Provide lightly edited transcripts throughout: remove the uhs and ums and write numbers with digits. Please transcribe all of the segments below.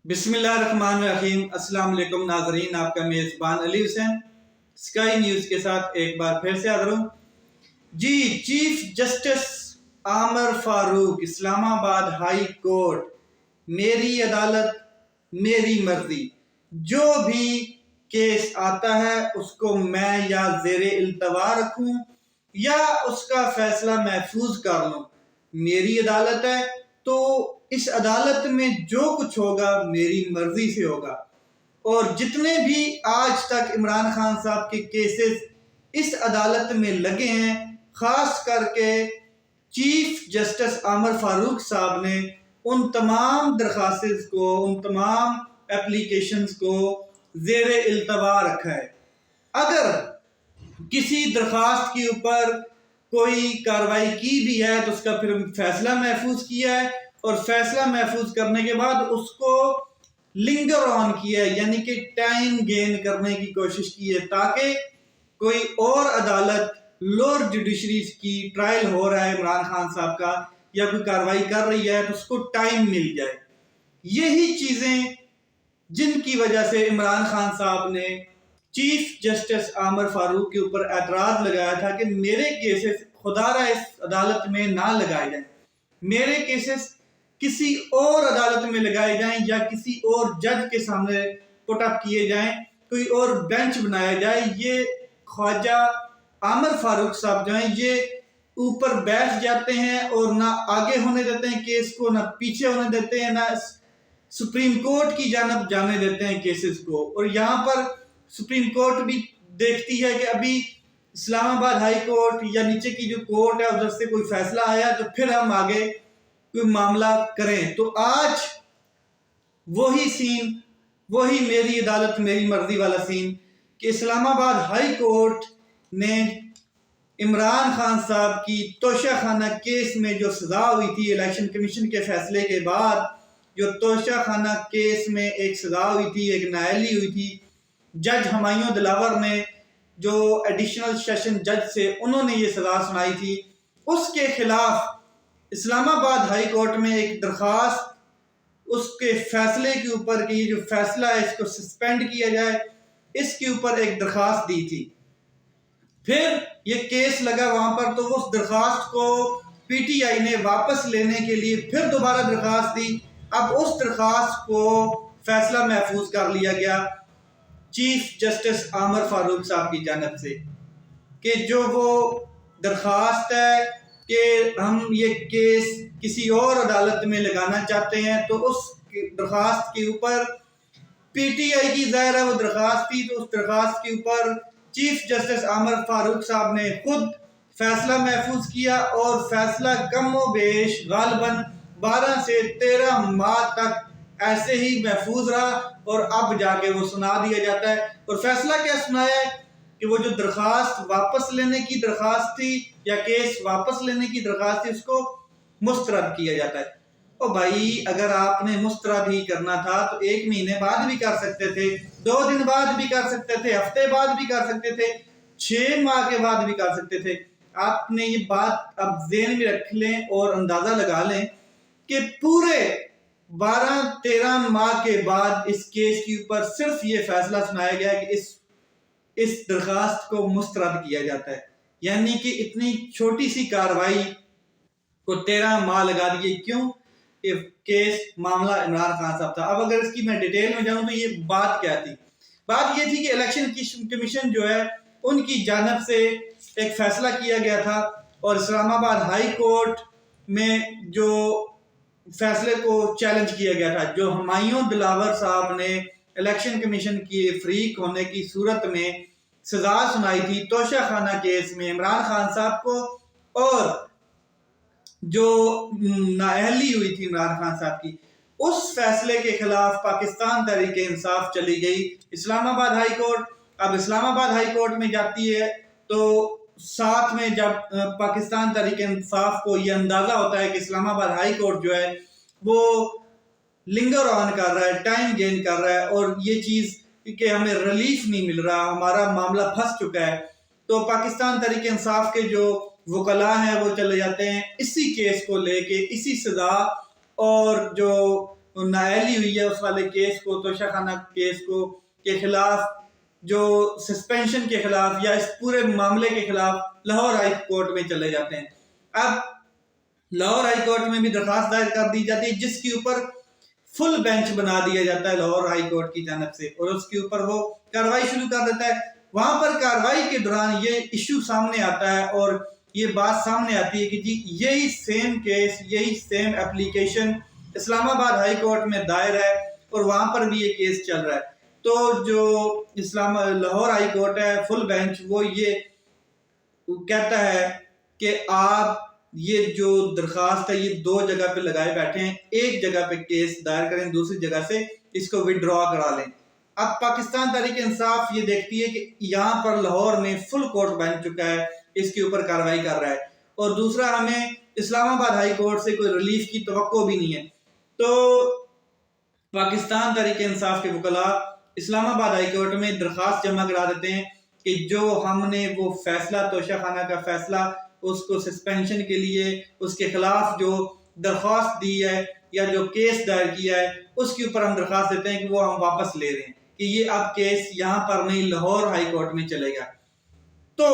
بسم اللہ الرحمن الرحیم۔ السلام علیکم ناظرین، آپ کا میزبان علی حسین اسکائی نیوز کے ساتھ ایک بار پھر سے حاضر ہوں۔ چیف جسٹس عامر فاروق، اسلام آباد ہائی کورٹ، میری عدالت میری مرضی۔ جو بھی کیس آتا ہے اس کو میں یا زیر التوا رکھوں یا اس کا فیصلہ محفوظ کر لوں، میری عدالت ہے تو اس عدالت میں جو کچھ ہوگا میری مرضی سے ہوگا۔ اور جتنے بھی آج تک عمران خان صاحب کے کیسز اس عدالت میں لگے ہیں، خاص کر کے چیف جسٹس عامر فاروق صاحب نے ان تمام درخواستوں کو، ان تمام اپلیکیشنز کو زیر التوا رکھا ہے۔ اگر کسی درخواست کے اوپر کوئی کارروائی کی بھی ہے تو اس کا پھر فیصلہ محفوظ کیا ہے، اور فیصلہ محفوظ کرنے کے بعد اس کو لنگر آن کیا ہے، یعنی کہ ٹائم گین کرنے کی کوشش کی ہے تاکہ کوئی اور عدالت لوور جوڈیشری کی ٹرائل ہو رہا ہے عمران خان صاحب کا یا کوئی کارروائی کر رہی ہے تو اس کو ٹائم مل جائے۔ یہی چیزیں جن کی وجہ سے عمران خان صاحب نے چیف جسٹس عامر فاروق کے اوپر اعتراض لگایا تھا کہ میرے کیسز خدا را اس عدالت میں نہ لگائے جائیں، میرے کیسز کسی اور عدالت میں لگائے جائیں یا کسی اور جج کے سامنے پٹ اپ کیے جائیں، کوئی اور بینچ بنایا جائے۔ یہ خواجہ عامر فاروق صاحب جو ہیں یہ اوپر بیٹھ جاتے ہیں اور نہ آگے ہونے دیتے ہیں کیس کو، نہ پیچھے ہونے دیتے ہیں، نہ سپریم کورٹ کی جانب جانے دیتے ہیں کیسز کو۔ اور یہاں پر سپریم کورٹ بھی دیکھتی ہے کہ ابھی اسلام آباد ہائی کورٹ یا نیچے کی جو کورٹ ہے ادھر سے کوئی فیصلہ آیا تو پھر ہم آگے کوئی معاملہ کریں۔ تو آج وہی سین، وہی میری عدالت میری مرضی والا سین کہ اسلام آباد ہائی کورٹ نے عمران خان صاحب کی توشہ خانہ کیس میں جو سزا ہوئی تھی الیکشن کمیشن کے فیصلے کے بعد، جو توشہ خانہ کیس میں ایک سزا ہوئی تھی، ایک نااہلی ہوئی تھی، جج ہمایوں دلاور نے جو ایڈیشنل سیشن جج سے انہوں نے یہ سزا سنائی تھی، اس کے خلاف اسلام آباد ہائی کورٹ میں ایک درخواست اس کے فیصلے کے اوپر کہ یہ جو فیصلہ ہے اس کو سسپینڈ کیا جائے، اس کے اوپر ایک درخواست دی تھی۔ پھر یہ کیس لگا وہاں پر تو اس درخواست کو پی ٹی آئی نے واپس لینے کے لیے پھر دوبارہ درخواست دی۔ اب اس درخواست کو فیصلہ محفوظ کر لیا گیا چیف جسٹس عامر فاروق صاحب کی جانب سے کہ جو وہ درخواست ہے کہ ہم یہ کیس کسی اور عدالت میں لگانا چاہتے ہیں، تو اس درخواست کے اوپر پی ٹی آئی کی ظاہر ہے وہ درخواست تھی، تو اس درخواست کے اوپر چیف جسٹس عامر فاروق صاحب نے خود فیصلہ محفوظ کیا، اور فیصلہ کم و بیش غالباً 12 سے 13 ماہ تک ایسے ہی محفوظ رہا، اور اب جا کے وہ سنا دیا جاتا ہے۔ اور فیصلہ کیا سنایا ہے کہ وہ جو درخواست واپس لینے کی درخواست تھی یا کیس واپس لینے کی درخواست تھی اس کو مسترد کیا جاتا ہے۔ اور بھائی اگر آپ نے مسترد ہی کرنا تھا تو 1 مہینے بعد بھی کر سکتے تھے، 2 دن بعد بھی کر سکتے تھے، ہفتے بعد بھی کر سکتے تھے، 6 ماہ کے بعد بھی کر سکتے تھے۔ آپ نے یہ بات اب ذہن میں رکھ لیں اور اندازہ لگا لیں کہ پورے 12-13 ماہ کے بعد اس کیس کے اوپر صرف یہ فیصلہ سنایا گیا کہ اس درخواست کو مسترد کیا جاتا ہے، یعنی کہ اتنی چھوٹی سی کارروائی کو 13 ماہ لگا دیے۔ کیوں؟ کہ کیس معاملہ عمران خان صاحب تھا۔ اب اگر اس کی میں ڈیٹیل میں جاؤں تو یہ بات کیا تھی؟ بات یہ تھی کہ الیکشن کمیشن جو ہے ان کی جانب سے ایک فیصلہ کیا گیا تھا، اور اسلام آباد ہائی کورٹ میں جو فیصلے کو چیلنج کیا گیا تھا، جو ہمایوں دلاور صاحب نے الیکشن کمیشن کی فریق ہونے کی صورت میں سزا سنائی تھی توشہ خانہ کیس میں عمران خان صاحب کو، اور جو نااہلی ہوئی تھی عمران خان صاحب کی، اس فیصلے کے خلاف پاکستان تحریک انصاف چلی گئی اسلام آباد ہائی کورٹ۔ اب اسلام آباد ہائی کورٹ میں جاتی ہے تو ساتھ میں جب پاکستان تحریک انصاف کو یہ اندازہ ہوتا ہے کہ اسلام آباد ہائی کورٹ جو ہے وہ لنگر آن کر رہا ہے، ٹائم گین کر رہا ہے، اور یہ چیز کہ ہمیں ریلیف نہیں مل رہا، ہمارا معاملہ پھنس چکا ہے، تو پاکستان تحریک انصاف کے جو وکلاء ہیں وہ چلے جاتے ہیں اسی کیس کو لے کے، اسی سزا اور جو نااہلی ہوئی ہے اس والے کیس کو، توشہ خانہ کیس کو کے خلاف، جو سسپینشن کے خلاف یا اس پورے معاملے کے خلاف لاہور ہائی کورٹ میں چلے جاتے ہیں۔ اب لاہور ہائی کورٹ میں بھی درخواست دائر کر دی جاتی ہے، جس کے اوپر فل بینچ بنا دیا جاتا ہے لاہور ہائی کورٹ کی جانب سے، اور اس کے اوپر وہ کارروائی شروع کر دیتا ہے۔ وہاں پر کارروائی کے دوران یہ ایشو سامنے آتا ہے اور یہ بات سامنے آتی ہے کہ جی یہی سیم کیس، یہی سیم اپلیکیشن اسلام آباد ہائی کورٹ میں دائر ہے اور وہاں پر بھی یہ کیس چل رہا ہے۔ تو جو لاہور ہائی کورٹ ہے فل بینچ، وہ یہ کہتا ہے کہ آپ یہ جو درخواست ہے یہ دو جگہ پہ لگائے بیٹھے ہیں، ایک جگہ پہ کیس دائر کریں، دوسری جگہ سے اس کو وڈرا کرا لیں۔ اب پاکستان تحریک انصاف یہ دیکھتی ہے کہ یہاں پر لاہور میں فل کورٹ بن چکا ہے، اس کے اوپر کارروائی کر رہا ہے، اور دوسرا ہمیں اسلام آباد ہائی کورٹ سے کوئی ریلیف کی توقع بھی نہیں ہے۔ تو پاکستان تحریک انصاف کے وکلاء اسلام آباد ہائی کورٹ میں درخواست جمع کرا دیتے ہیں کہ جو ہم نے وہ فیصلہ، توشہ خانہ کا فیصلہ، اس کو سسپینشن کے لیے اس کے خلاف جو درخواست دی ہے یا جو کیس دائر کیا ہے، اس کے اوپر ہم درخواست دیتے ہیں کہ وہ ہم واپس لے رہے ہیں، کہ یہ اب کیس یہاں پر نہیں لاہور ہائی کورٹ میں چلے گا۔ تو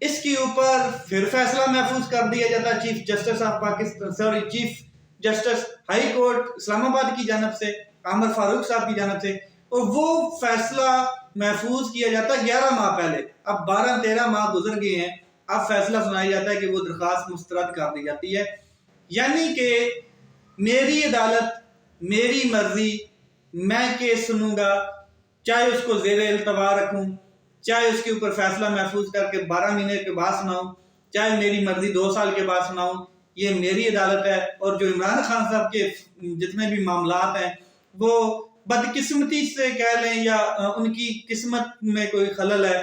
اس کے اوپر پھر فیصلہ محفوظ کر دیا جاتا ہے chief justice of Pakistan, chief justice high court Islamabad کی جانب سے، عامر فاروق صاحب کی جانب سے، اور وہ فیصلہ محفوظ کیا جاتا ہے 11 ماہ پہلے۔ اب 12-13 ماہ گزر گئے ہیں، اب فیصلہ سنایا جاتا ہے کہ وہ درخواست مسترد کر دی جاتی ہے، یعنی کہ میری عدالت، میری مرضی، میں کیس سنوں گا، چاہے اس کو زیر التوا رکھوں، چاہے اس کے اوپر فیصلہ محفوظ کر کے 12 مہینے کے بعد سناؤں، چاہے میری مرضی 2 سال کے بعد سناؤں، یہ میری عدالت ہے۔ اور جو عمران خان صاحب کے جتنے بھی معاملات ہیں وہ بدقسمتی سے کہہ لیں یا ان کی قسمت میں کوئی خلل ہے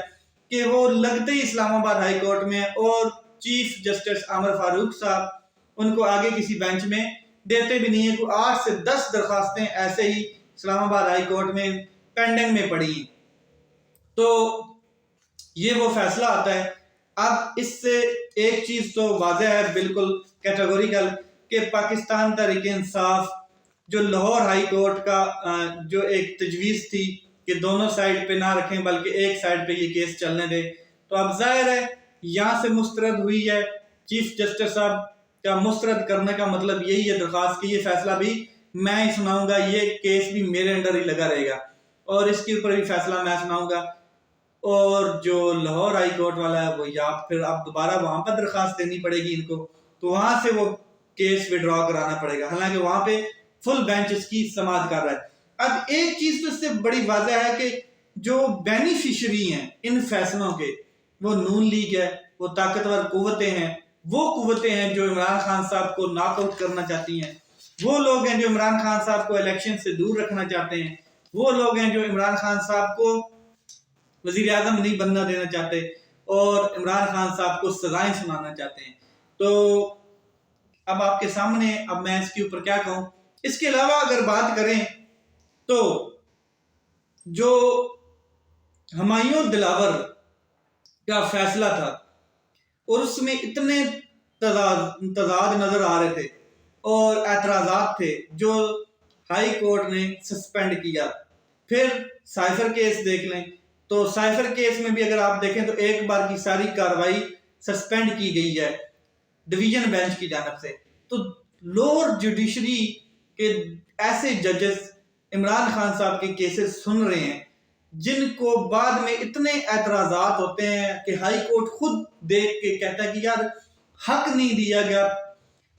کہ وہ لگتے ہی اسلام آباد ہائی کورٹ میں، اور چیف جسٹس عامر فاروق صاحب ان کو آگے کسی بینچ میں دیتے بھی نہیں ہیں۔ کوئی 8 سے 10 درخواستیں ایسے ہی اسلام آباد ہائی کورٹ میں پینڈنگ میں پڑی ہیں۔ تو یہ وہ فیصلہ آتا ہے۔ اب اس سے ایک چیز تو واضح ہے بالکل کیٹیگوریکل کہ پاکستان تحریک انصاف جو لاہور ہائی کورٹ کا جو ایک تجویز تھی کہ دونوں سائڈ پہ نہ رکھیں بلکہ ایک سائڈ پہ یہ کیس چلنے دے، تو اب ظاہر ہے یہاں سے مسترد ہوئی ہے۔ چیف جسٹس صاحب کا مسترد کرنے کا مطلب یہی ہے درخواست کی، یہ فیصلہ بھی میں ہی سناؤں گا، یہ کیس بھی میرے انڈر ہی لگا رہے گا اور اس کے اوپر بھی فیصلہ میں سناؤں گا۔ اور جو لاہور ہائی کورٹ والا ہے وہ یا پھر اب دوبارہ وہاں پر درخواست دینی پڑے گی ان کو، تو وہاں سے وہ کیس وڈرا کرانا پڑے گا، حالانکہ وہاں پہ فل بینچ اس کی سماعت کر رہا ہے۔ اب ایک چیز تو اس سے بڑی واضح ہے کہ جو بینیفیشری ہیں ان فیصلوں کے، وہ نون لیگ ہے، وہ طاقتور قوتیں ہیں، وہ قوتیں ہیں جو عمران خان صاحب کو ناک آؤٹ کرنا چاہتی ہیں، وہ لوگ ہیں جو عمران خان صاحب کو الیکشن سے دور رکھنا چاہتے ہیں، وہ لوگ ہیں جو عمران خان صاحب کو وزیر اعظم نہیں بننا دینا چاہتے اور عمران خان صاحب کو سزائیں سنانا چاہتے ہیں۔ تو اب آپ کے سامنے اب میں اس کے اوپر کیا کہوں۔ اس کے علاوہ اگر بات کریں تو جو ہمایوں دلاور کا فیصلہ تھا اور اس میں اتنے تضاد نظر آ رہے تھے اور اعتراضات تھے جو ہائی کورٹ نے سسپینڈ کیا۔ پھر سائفر کیس دیکھ لیں تو سائفر کیس میں بھی اگر آپ دیکھیں تو ایک بار کی ساری کارروائی سسپینڈ کی گئی ہے ڈویژن بینچ کی جانب سے۔ تو لوور جوڈیشری کے ایسے ججز عمران خان صاحب کے کیسز سن رہے ہیں جن کو بعد میں اتنے اعتراضات ہوتے ہیں کہ ہائی کورٹ خود دیکھ کے کہتا ہے کہ یار حق نہیں دیا گیا،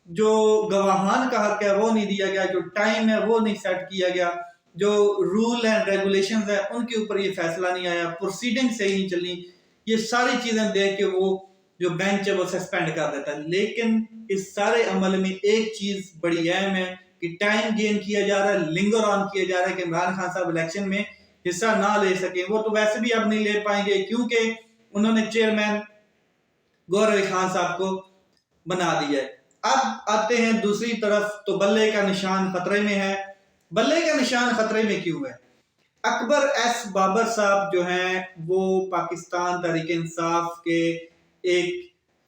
جو گواہان کا حق ہے وہ نہیں دیا گیا، جو ٹائم ہے وہ نہیں سیٹ کیا گیا، جو رول اینڈ ریگولیشنز ہیں ان کے اوپر یہ فیصلہ نہیں آیا، پروسیڈنگ صحیح نہیں چلنی، یہ ساری چیزیں دیکھ کے وہ جو بینچ ہے وہ سسپینڈ کر دیتا ہے۔ لیکن اس سارے عمل میں ایک چیز بڑی اہم ہے کہ ٹائم گین کیا جا رہا ہے، لنگر آن کیا جا رہا ہے کہ عمران خان صاحب الیکشن میں حصہ نہ لے سکیں۔ وہ تو ویسے بھی اب نہیں لے پائیں گے کیونکہ انہوں نے چیئرمین گور علی خان صاحب کو بنا دیا ہے۔ اب آتے ہیں دوسری طرف تو بلے کا نشان خطرے میں ہے۔ بلے کا نشان خطرے میں کیوں ہے؟ اکبر ایس بابر صاحب جو ہیں وہ پاکستان تحریک انصاف کے ایک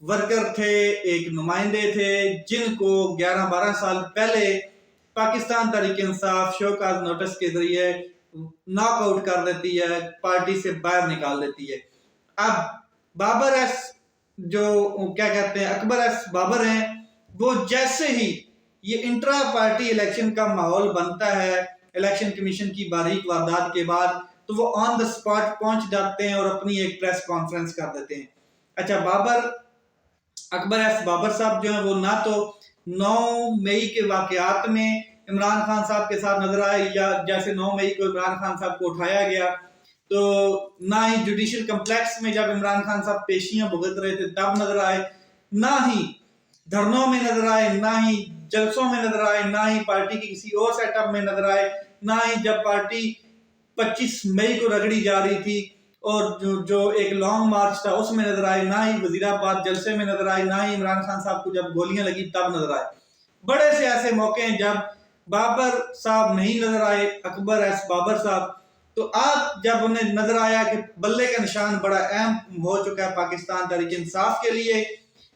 ورکر تھے، ایک نمائندے تھے، جن کو 11-12 سال پہلے Pakistan Tehreek Insaf show cause notice کے ذریعے ناک آؤٹ کر دیتی ہے، پارٹی سے باہر نکال دیتی ہے۔ اب بابر ایس جو کیا کہتے ہیں اکبر ایس بابر ہیں، وہ جیسے ہی یہ انٹرا پارٹی الیکشن کا ماحول بنتا ہے الیکشن کمیشن کی باریک واردات کے بعد، تو وہ آن دا سپاٹ پہنچ جاتے ہیں اور اپنی ایک پریس کانفرنس کر دیتے ہیں۔ اچھا، اکبر ایس بابر صاحب جو ہیں وہ نہ تو 9 مئی کے واقعات میں عمران خان صاحب کے ساتھ نظر آئے، یا جیسے 9 مئی کو عمران خان صاحب کو اٹھایا گیا تو نہ ہی جوڈیشل کمپلیکس میں جب عمران خان صاحب پیشیاں بھگت رہے تھے تب نظر آئے، نہ ہی دھرنوں میں نظر آئے، نہ ہی جلسوں میں نظر آئے، نہ ہی پارٹی کی کسی اور سیٹ اپ میں نظر آئے، نہ ہی جب پارٹی 25 مئی کو رگڑی جا رہی تھی اور جو ایک لانگ مارچ تھا اس میں نظر آئے، نہ ہی وزیرآباد جلسے میں نظر آئے، نہ ہی عمران خان صاحب کو جب گولیاں لگی تب نظر آئے۔ بڑے سے ایسے موقع ہیں جب بابر صاحب نہیں نظر آئے، اکبر ایس بابر صاحب، تو آج جب انہیں نظر آیا کہ بلے کا نشان بڑا اہم ہو چکا ہے پاکستان تحریک انصاف کے لیے،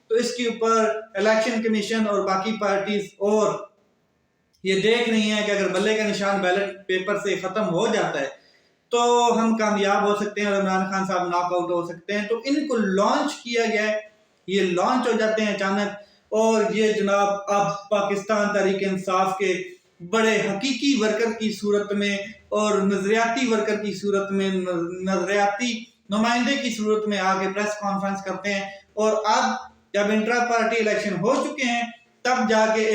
تو اس کے اوپر الیکشن کمیشن اور باقی پارٹیز اور یہ دیکھ رہی ہیں کہ اگر بلے کا نشان بیلٹ پیپر سے ختم ہو جاتا ہے تو ہم کامیاب ہو سکتے ہیں اور عمران خان صاحب ناک آؤٹ ہو سکتے ہیں، تو ان کو لانچ کیا گیا ہے، یہ لانچ ہو جاتے ہیں اچانک، اور یہ جناب اب پاکستان تحریک انصاف کے بڑے حقیقی ورکر کی صورت میں اور نظریاتی ورکر کی صورت میں، نظریاتی نمائندے کی صورت میں آگے پریس کانفرنس کرتے ہیں، اور اب جب انٹرا پارٹی الیکشن ہو چکے ہیں تب جا کے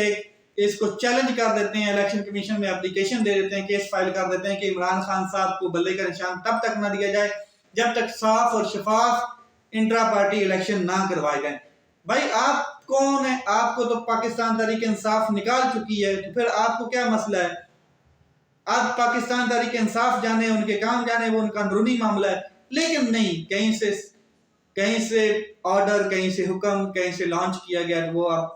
اس کو چیلنج کر دیتے ہیں، الیکشن کمیشن میں اپلیکیشن دے دیتے ہیں، کیس فائل کر دیتے ہیں کہ عمران خان صاحب کو بلے کا نشان تب تک نہ دیا جائے جب تک صاف اور شفاف انٹرا پارٹی الیکشن نہ کروائے جائیں۔ بھائی آپ کون ہیں؟ آپ کو تو پاکستان تحریک انصاف نکال چکی ہے، تو پھر آپ کو کیا مسئلہ ہے؟ آپ پاکستان تحریک انصاف جانے، ان کے کام جانے، وہ ان کا اندرونی معاملہ ہے، لیکن نہیں، کہیں سے آرڈر، کہیں سے حکم، کہیں سے لانچ کیا گیا، تو وہ آپ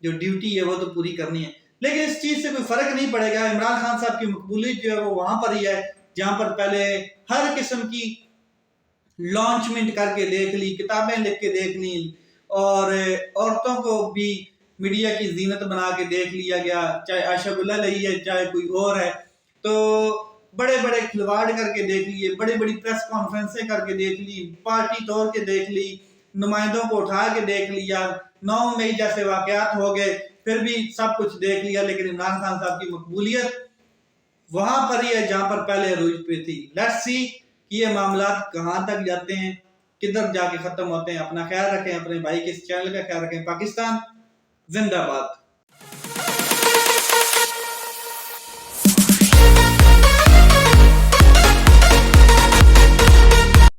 جو ڈیوٹی ہے وہ تو پوری کرنی ہے۔ لیکن اس چیز سے کوئی فرق نہیں پڑے گا، عمران خان صاحب کی مقبولیت جو ہے وہ وہاں پر ہی ہے جہاں پر پہلے ہر قسم کی لانچمنٹ کر کے دیکھ لی، کتابیں لکھ کے دیکھ لی، اور عورتوں کو بھی میڈیا کی زینت بنا کے دیکھ لیا گیا، چاہے عائشہ گل علیہ ہے چاہے کوئی اور ہے، تو بڑے بڑے کھلواڑ کر کے دیکھ لیے، بڑی بڑی پریس کانفرنسیں کر کے دیکھ لی، پارٹی توڑ کے دیکھ لی، نمائندوں کو اٹھا کے دیکھ لیا، 9 مئی جیسے واقعات ہو گئے، پھر بھی سب کچھ دیکھ لیا، لیکن عمران خان صاحب کی مقبولیت وہاں پر ہی ہے جہاں پر پہلے عروج پہ تھی۔ لیٹس سی کہ یہ معاملات کہاں تک جاتے ہیں، کدھر جا کے ختم ہوتے ہیں۔ اپنا خیال رکھیں، اپنے بھائی کے اس چینل کا خیال رکھیں۔ پاکستان زندہ باد۔